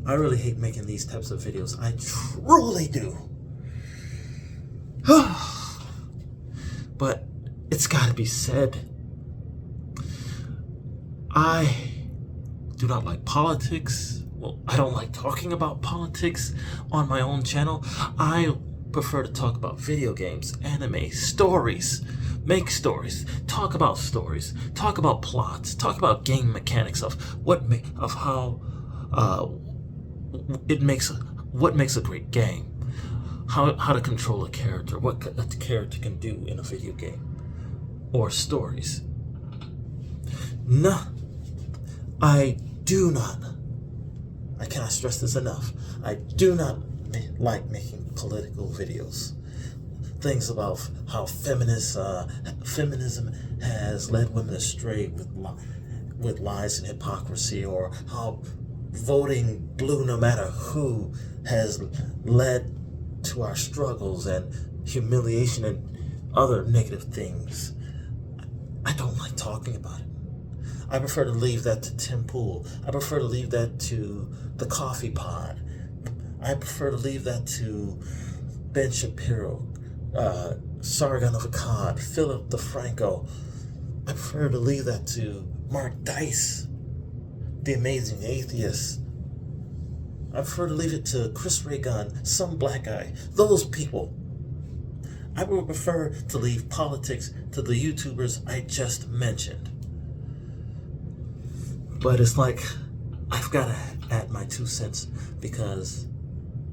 I really hate making these types of videos. I truly do. But it's got to be said. I do not like politics. Well, I don't like talking about politics on my own channel. I prefer to talk about video games, anime, stories, make stories, talk about plots, talk about game mechanics of how what makes a great game, how to control a character, what a character can do in a video game, or stories. No, I cannot stress this enough. I do not like making political videos. Things about how feminism has led women astray with lies and hypocrisy, or how voting blue no matter who has led to our struggles and humiliation and other negative things. I don't like talking about it. I prefer to leave that to Tim Pool. I prefer to leave that to the Coffee Pod. I prefer to leave that to Ben Shapiro, Sargon of Akkad, Philip DeFranco. I prefer to leave that to Mark Dice, the Amazing Atheist. I prefer to leave it to Chris Ray Gun, some black guy, those people. I would prefer to leave politics to the YouTubers I just mentioned. But it's like, I've got to add my 2 cents, because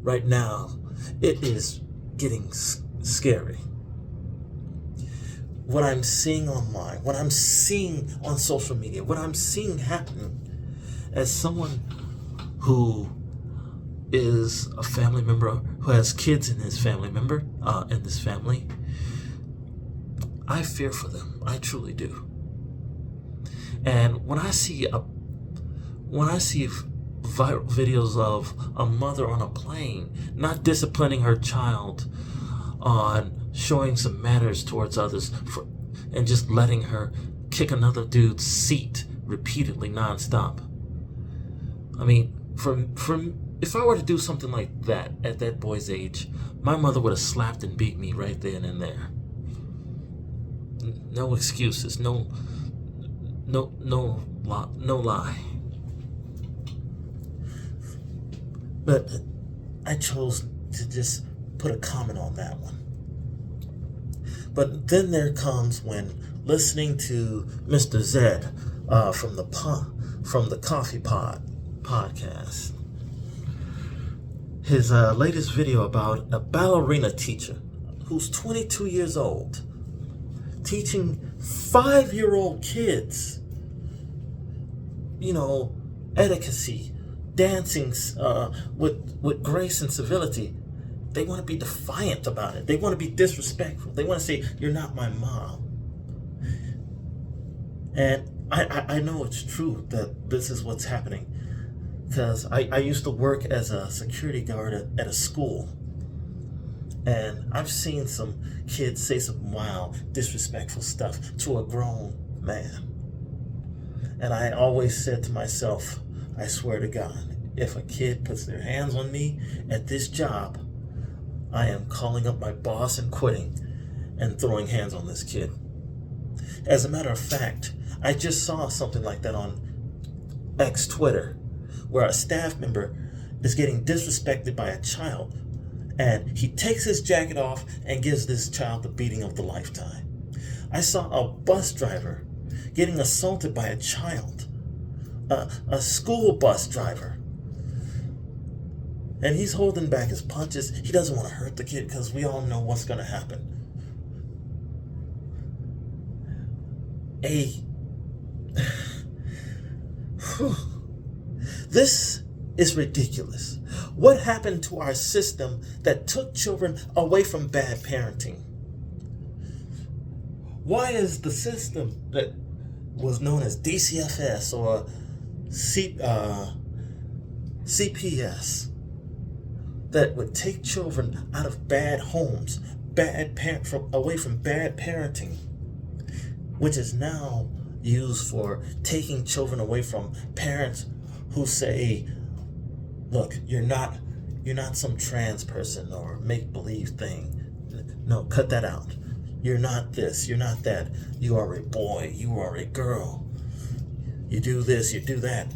right now it is getting scary. What I'm seeing online, what I'm seeing on social media, what I'm seeing happening as someone who is a family member, who has kids in his family in this family, I fear for them. I truly do. And when I see viral videos of a mother on a plane not disciplining her child, on showing some manners towards others, and just letting her kick another dude's seat repeatedly, nonstop. I mean, if I were to do something like that at that boy's age, my mother would have slapped and beat me right then and there. No excuses, no lie. But I chose to just put a comment on that one. But then there comes when listening to Mr. Zed from the Coffee Pod podcast, his latest video about a ballerina teacher who's 22 years old, teaching 5-year-old kids, etiquette, dancing with grace and civility. They want to be defiant about it. They want to be disrespectful. They want to say, "You're not my mom." And I know it's true that this is what's happening, because I used to work as a security guard at a school, and I've seen some kids say some wild, disrespectful stuff to a grown man. And I always said to myself, I swear to God, if a kid puts their hands on me at this job, I am calling up my boss and quitting and throwing hands on this kid. As a matter of fact, I just saw something like that on X Twitter, where a staff member is getting disrespected by a child, and he takes his jacket off and gives this child the beating of the lifetime. I saw a bus driver getting assaulted by a child, a school bus driver. And he's holding back his punches. He doesn't want to hurt the kid, because we all know what's going to happen. This is ridiculous. What happened to our system that took children away from bad parenting? Why is the system that was known as DCFS or CPS, that would take children out of bad homes, away from bad parenting, which is now used for taking children away from parents who say Look, you're not some trans person or make-believe thing. No, cut that out. You're not this, you're not that. You are a boy, you are a girl. You do this, you do that.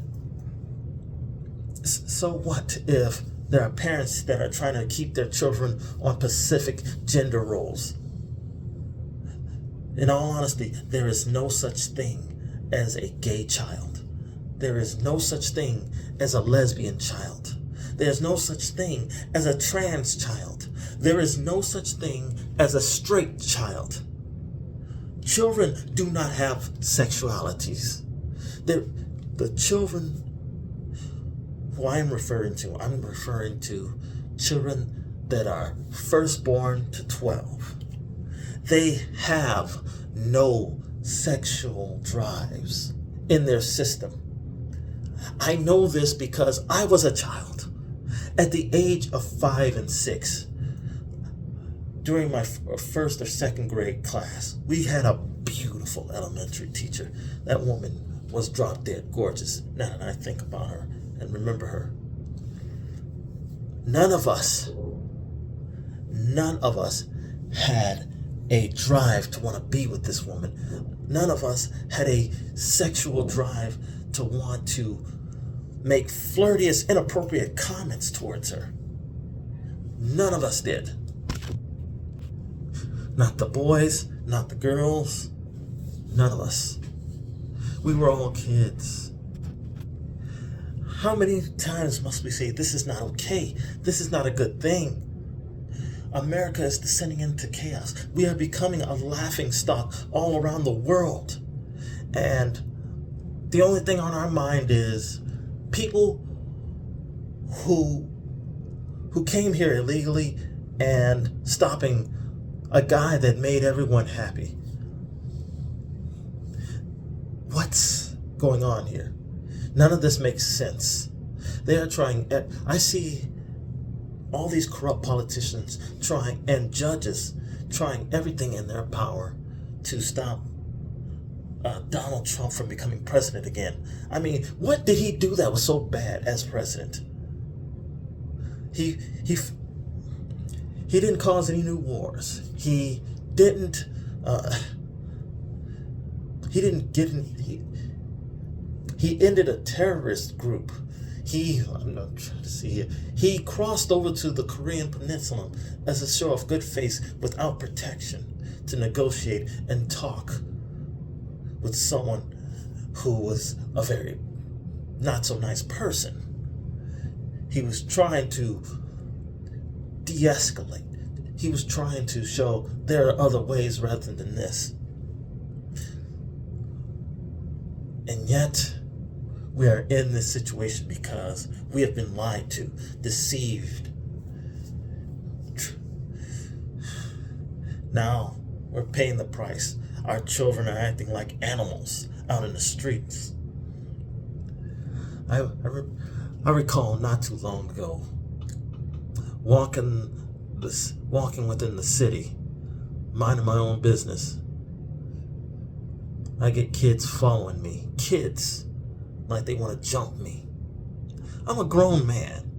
So what if there are parents that are trying to keep their children on specific gender roles? In all honesty, there is no such thing as a gay child. There is no such thing as a lesbian child. There's no such thing as a trans child. There is no such thing as a straight child. Children do not have sexualities. The children who I'm referring to children that are firstborn to 12. They have no sexual drives in their system. I know this because I was a child. At the age of 5 and 6, during my first or second grade class, we had a beautiful elementary teacher. That woman was drop dead gorgeous. Now that I think about her and remember her. None of us had a drive to want to be with this woman. None of us had a sexual drive to want to make flirtatious, inappropriate comments towards her. None of us did. Not the boys, not the girls, none of us. We were all kids. How many times must we say, this is not okay? This is not a good thing. America is descending into chaos. We are becoming a laughingstock all around the world. And the only thing on our mind is people who came here illegally and stopping a guy that made everyone happy. What's going on here? None of this makes sense. They are trying, I see all these corrupt politicians trying, and judges trying everything in their power to stop Donald Trump from becoming president again. I mean, what did he do that was so bad as president? He didn't cause any new wars. He ended a terrorist group. I'm not trying to see here. He crossed over to the Korean Peninsula as a show of good faith without protection to negotiate and talk with someone who was a very not so nice person. He was trying to de-escalate. He was trying to show there are other ways rather than this. And yet, we are in this situation because we have been lied to, deceived. Now, we're paying the price. Our children are acting like animals out in the streets. I recall not too long ago, walking within the city, minding my own business. I get kids following me. Kids. Like they want to jump me. I'm a grown man.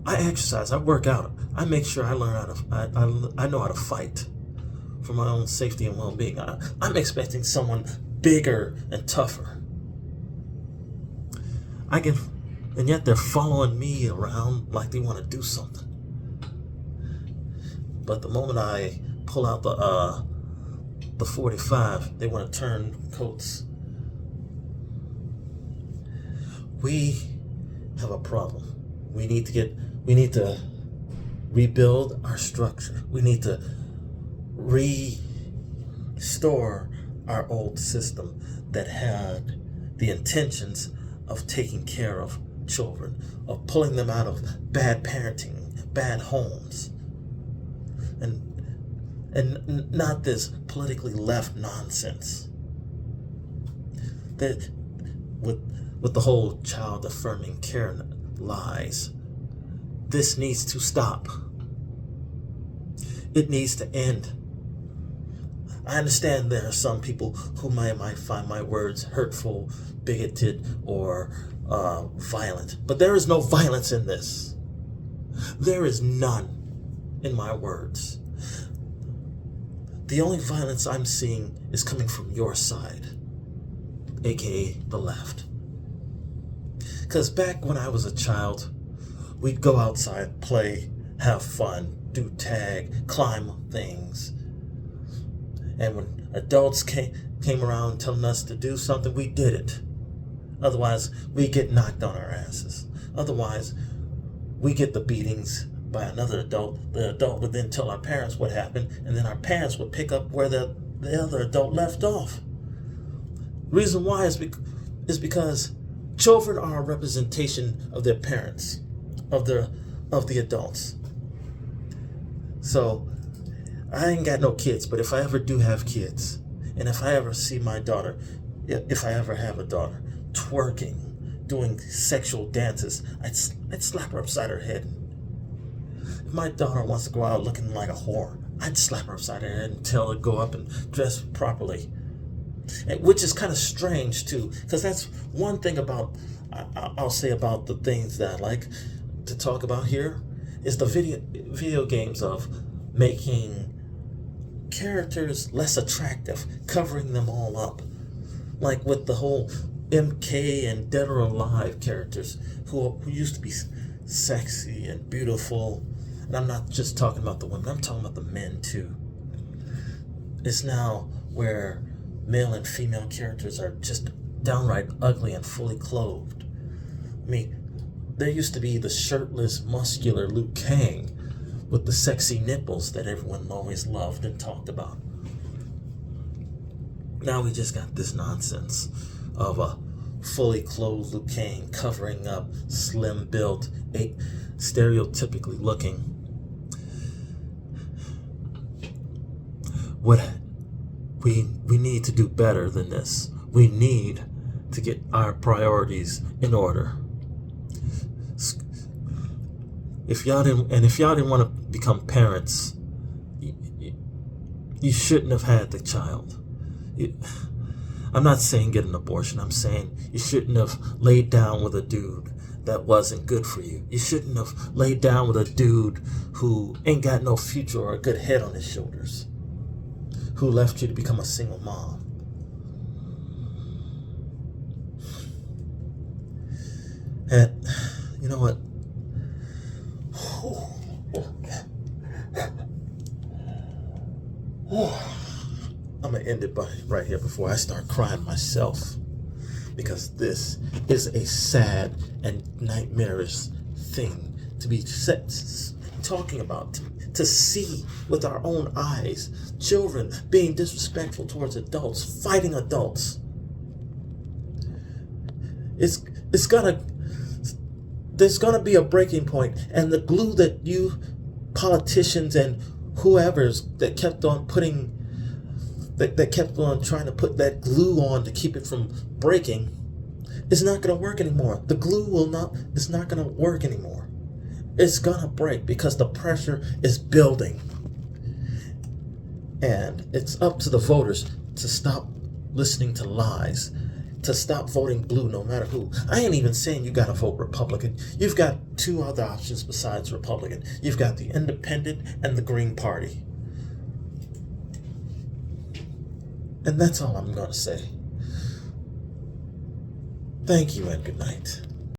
I exercise, I work out, I make sure I learn I know how to fight for my own safety and well-being. I'm expecting someone bigger and tougher. And yet they're following me around like they want to do something. But the moment I pull out the 45, they want to turn coats. We have a problem. We need to rebuild our structure. We need to restore our old system that had the intentions of taking care of children, of pulling them out of bad parenting, bad homes, and not this politically left nonsense that with the whole child affirming care lies. This needs to stop. It needs to end. I understand there are some people who might find my words hurtful, bigoted, or violent. But there is no violence in this. There is none in my words. The only violence I'm seeing is coming from your side, aka the left. Because back when I was a child, we'd go outside, play, have fun, do tag, climb things. And when adults came around telling us to do something, we did it. Otherwise, we get knocked on our asses. Otherwise, we get the beatings by another adult. The adult would then tell our parents what happened, and then our parents would pick up where the other adult left off. The reason why is because children are a representation of their parents, of the adults. So I ain't got no kids, but if I ever do have kids, and if I ever see my daughter, if I ever have a daughter, twerking, doing sexual dances, I'd slap her upside her head. If my daughter wants to go out looking like a whore, I'd slap her upside her head and tell her to go up and dress properly. Which is kind of strange too, because that's one thing about, I'll say about the things that I like to talk about here, is the video games of making characters less attractive, covering them all up. Like with the whole MK and Dead or Alive characters who used to be sexy and beautiful. And I'm not just talking about the women, I'm talking about the men too. It's now where male and female characters are just downright ugly and fully clothed. I mean, there used to be the shirtless, muscular Liu Kang with the sexy nipples that everyone always loved and talked about. Now we just got this nonsense of a fully clothed Liu Kang covering up, slim built, stereotypically looking. What we need to do better than this. We need to get our priorities in order. If y'all didn't want to become parents, you shouldn't have had the child. I'm not saying get an abortion. I'm saying you shouldn't have laid down with a dude that wasn't good for you. You shouldn't have laid down with a dude who ain't got no future or a good head on his shoulders, who left you to become a single mom. And you know what? I'm going to end it right here before I start crying myself, because this is a sad and nightmarish thing to be talking about, to see with our own eyes. Children being disrespectful towards adults, fighting adults. There's gonna be a breaking point, and the glue that you politicians and whoever's that kept on trying to put that glue on to keep it from breaking is not gonna work anymore. The glue it's not gonna work anymore. It's gonna break because the pressure is building. And it's up to the voters to stop listening to lies, to stop voting blue no matter who. I ain't even saying you gotta vote Republican. You've got two other options besides Republican. You've got the Independent and the Green Party. And that's all I'm gonna say. Thank you and good night.